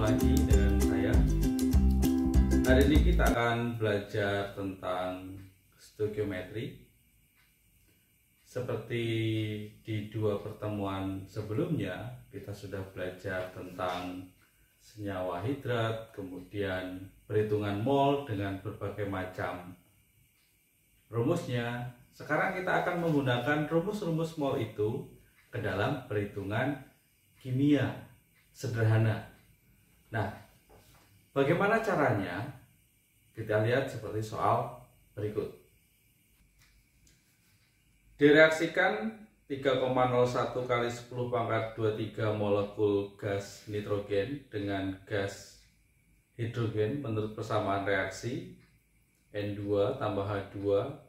lagi dengan saya. Hari ini kita akan belajar tentang stoikiometri. Seperti di dua pertemuan sebelumnya, kita sudah belajar tentang senyawa hidrat, kemudian perhitungan mol dengan berbagai macam rumusnya. Sekarang kita akan menggunakan rumus-rumus mol itu ke dalam perhitungan kimia sederhana. Nah, bagaimana caranya? Kita lihat seperti soal berikut. Direaksikan 3,01 kali 10 pangkat 23 molekul gas nitrogen dengan gas hidrogen menurut persamaan reaksi N2 tambah H2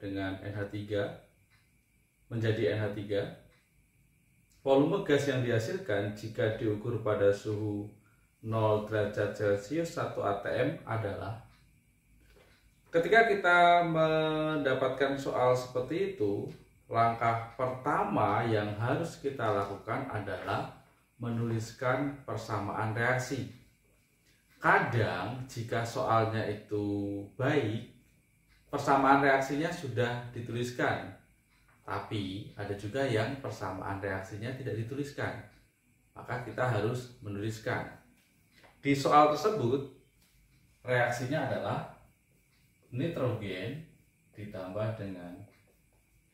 dengan NH3 menjadi NH3. Volume gas yang dihasilkan jika diukur pada suhu 0 derajat Celcius 1 atm adalah. Ketika kita mendapatkan soal seperti itu, langkah pertama yang harus kita lakukan adalah menuliskan persamaan reaksi. Kadang jika soalnya itu baik, persamaan reaksinya sudah dituliskan. Tapi ada juga yang persamaan reaksinya tidak dituliskan. Maka kita harus menuliskan. Di soal tersebut, reaksinya adalah nitrogen ditambah dengan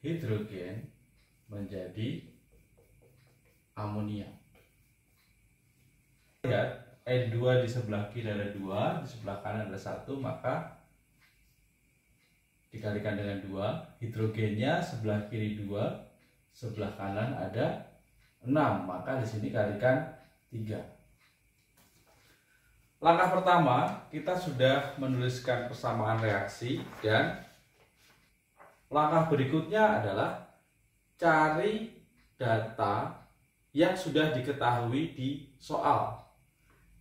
hidrogen menjadi amonia. Lihat, N2 di sebelah kiri ada 2, di sebelah kanan ada 1, maka dikalikan dengan 2. Hidrogennya sebelah kiri 2, sebelah kanan ada 6, maka di sini kalikan 3. Langkah pertama, kita sudah menuliskan persamaan reaksi, dan langkah berikutnya adalah cari data yang sudah diketahui di soal.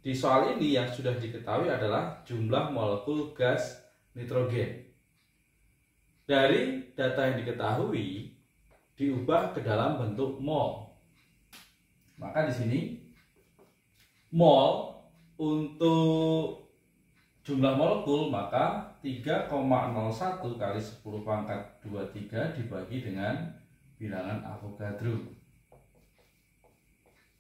Di soal ini yang sudah diketahui adalah jumlah molekul gas nitrogen. Dari data yang diketahui diubah ke dalam bentuk mol. Maka di sini mol untuk jumlah molekul, maka 3,01 kali 10 pangkat 23 dibagi dengan bilangan Avogadro.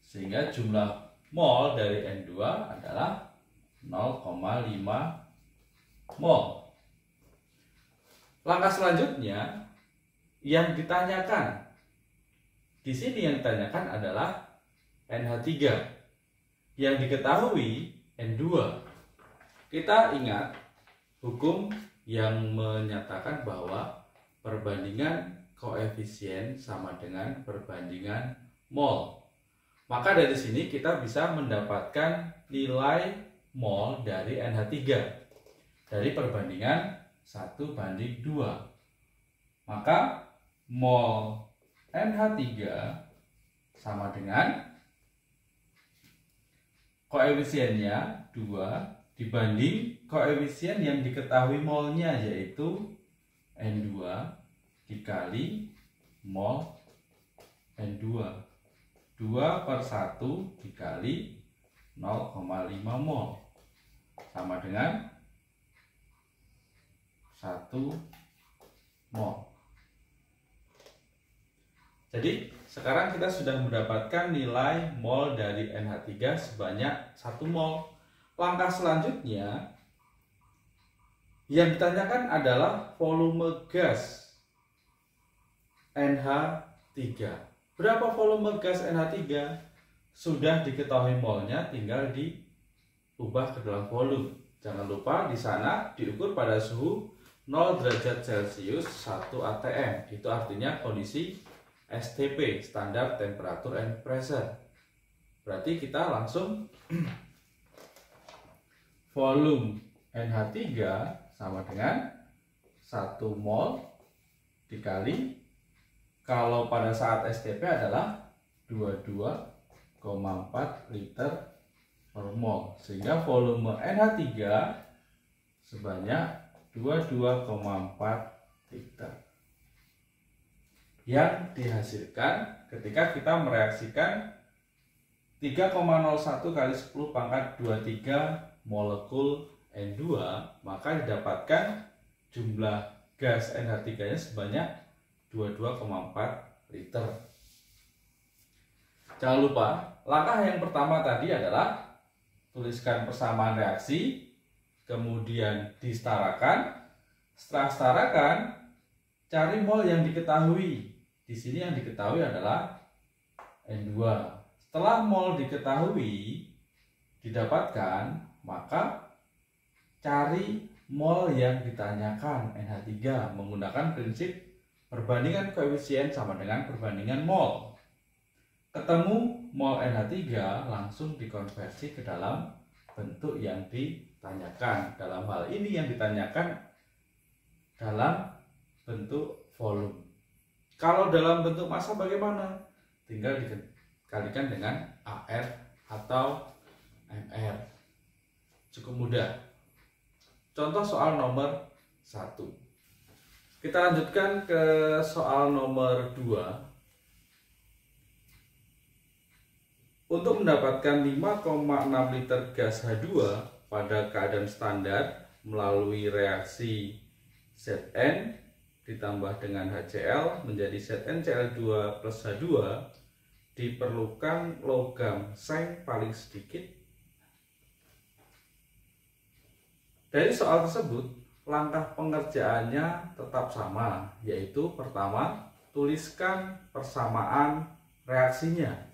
Sehingga jumlah mol dari N2 adalah 0,5 mol. Langkah selanjutnya yang ditanyakan. Di sini yang ditanyakan adalah NH3. Yang diketahui N2. Kita ingat hukum yang menyatakan bahwa perbandingan koefisien sama dengan perbandingan mol. Maka dari sini kita bisa mendapatkan nilai mol dari NH3 dari perbandingan 1:2. Maka mol NH3 sama dengan koefisiennya 2 dibanding koefisien yang diketahui molnya, yaitu N2 dikali mol N2. 2/1 dikali 0,5 mol sama dengan 1 mol. Jadi sekarang kita sudah mendapatkan nilai mol dari NH3 sebanyak 1 mol. Langkah selanjutnya yang ditanyakan adalah volume gas NH3. Berapa volume gas NH3? Sudah diketahui molnya, tinggal diubah ke dalam volume. Jangan lupa di sana diukur pada suhu 0 derajat Celcius 1 atm. Itu artinya kondisi STP, standar temperature and pressure. Berarti kita langsung volume NH3 sama dengan 1 mol dikali, kalau pada saat STP adalah 22,4 liter per mol, sehingga volume NH3 sebanyak 22,4 liter. yang dihasilkan ketika kita mereaksikan 3,01 kali 10 pangkat 23 molekul N2, maka didapatkan jumlah gas NH3-nya sebanyak 22,4 liter. Jangan lupa, langkah yang pertama tadi adalah tuliskan persamaan reaksi, kemudian disetarakan. Setelah setarakan, cari mol yang diketahui. Di sini yang diketahui adalah N2. Setelah mol diketahui, didapatkan, maka cari mol yang ditanyakan NH3 menggunakan prinsip perbandingan koefisien sama dengan perbandingan mol. Ketemu mol NH3, langsung dikonversi ke dalam bentuk yang ditanyakan. Dalam hal ini yang ditanyakan dalam bentuk volume. Kalau dalam bentuk massa bagaimana? Tinggal dikalikan dengan AR atau MR. Cukup mudah. Contoh soal nomor 1. Kita lanjutkan ke soal nomor 2. Untuk mendapatkan 5,6 liter gas H2 pada keadaan standar melalui reaksi Zn ditambah dengan HCl menjadi ZnCl2 plus H2, diperlukan logam seng paling sedikit. Dari soal tersebut, langkah pengerjaannya tetap sama, yaitu pertama, tuliskan persamaan reaksinya.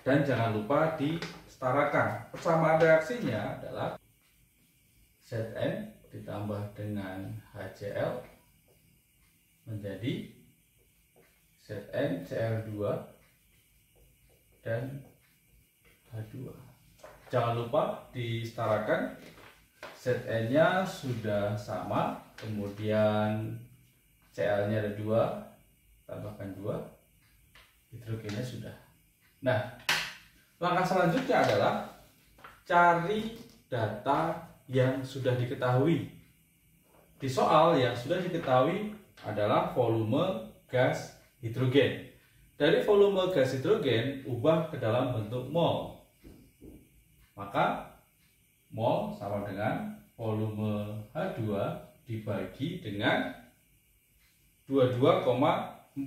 Dan jangan lupa disetarakan. Persamaan reaksinya adalah Zn ditambah dengan HCl menjadi ZnCl2 dan H2. Jangan lupa disetarakan. Zn-nya sudah sama, kemudian Cl-nya ada 2, tambahkan 2, hidrogennya sudah. Nah, langkah selanjutnya adalah cari data yang sudah diketahui. Di soal yang sudah diketahui adalah volume gas hidrogen. Dari volume gas hidrogen ubah ke dalam bentuk mol. Maka mol sama dengan volume H2 dibagi dengan 22,4.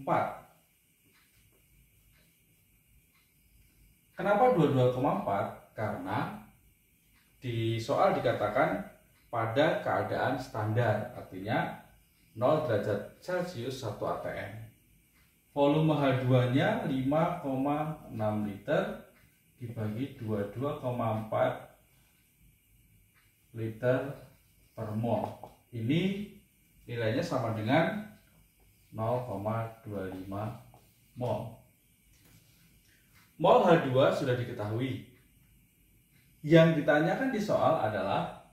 Kenapa 22,4? Karena di soal dikatakan pada keadaan standar, artinya 0 derajat Celcius 1 atm. Volume H2-nya 5,6 liter dibagi 22,4 liter per mol. Ini nilainya sama dengan 0,25 mol. Mol H2 sudah diketahui. Yang ditanyakan di soal adalah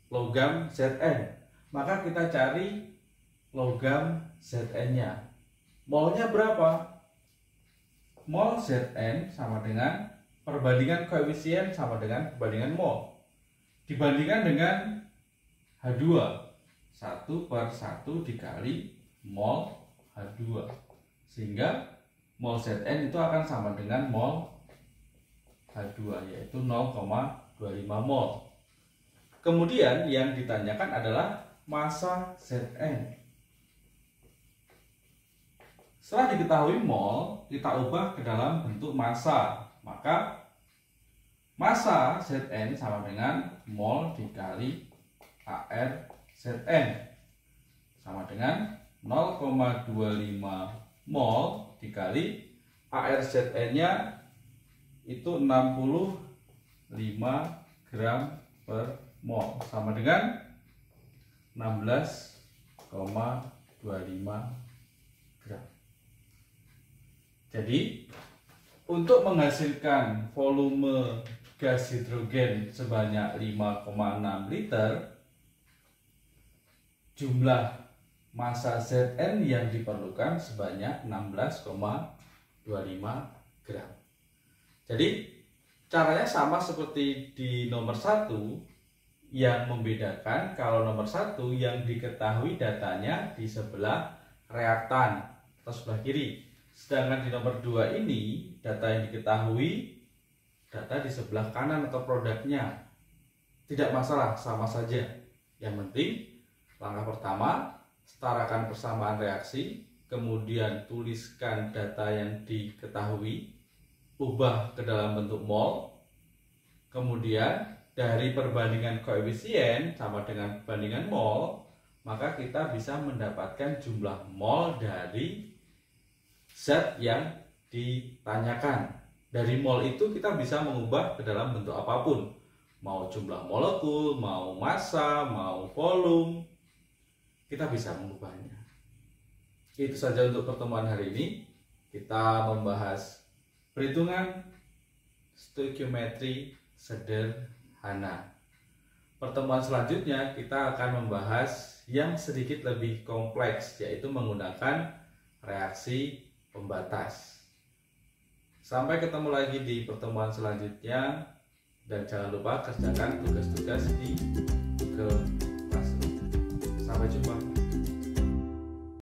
logam Zn. Maka kita cari logam Zn-nya. Molnya berapa? Mol Zn sama dengan perbandingan koefisien sama dengan perbandingan mol. Dibandingkan dengan H2. 1/1 dikali mol H2. Sehingga mol Zn itu akan sama dengan mol H2, yaitu 0,25 mol. Kemudian yang ditanyakan adalah massa Zn. Setelah diketahui mol, kita ubah ke dalam bentuk massa. Maka massa Zn sama dengan mol dikali AR Zn, sama dengan 0,25 mol dikali AR Zn-nya itu 65 gram per mol, sama dengan 16,25 gram. Jadi untuk menghasilkan volume gas hidrogen sebanyak 5,6 liter, jumlah massa Zn yang diperlukan sebanyak 16,25 gram. Jadi caranya sama seperti di nomor 1, yang membedakan kalau nomor 1 yang diketahui datanya di sebelah reaktan atau sebelah kiri. Sedangkan di nomor 2 ini, data yang diketahui, data di sebelah kanan atau produknya. Tidak masalah, sama saja. Yang penting, langkah pertama, setarakan persamaan reaksi, kemudian tuliskan data yang diketahui, ubah ke dalam bentuk mol, kemudian dari perbandingan koefisien sama dengan perbandingan mol, maka kita bisa mendapatkan jumlah mol dari zat yang ditanyakan. Dari mol itu kita bisa mengubah ke dalam bentuk apapun, mau jumlah molekul, mau massa, mau volume, kita bisa mengubahnya. Itu saja untuk pertemuan hari ini. Kita membahas perhitungan stoikiometri sederhana. Pertemuan selanjutnya kita akan membahas yang sedikit lebih kompleks, yaitu menggunakan reaksi pembatas. Sampai ketemu lagi di pertemuan selanjutnya, dan jangan lupa kerjakan tugas-tugas di Google Classroom. Sampai jumpa.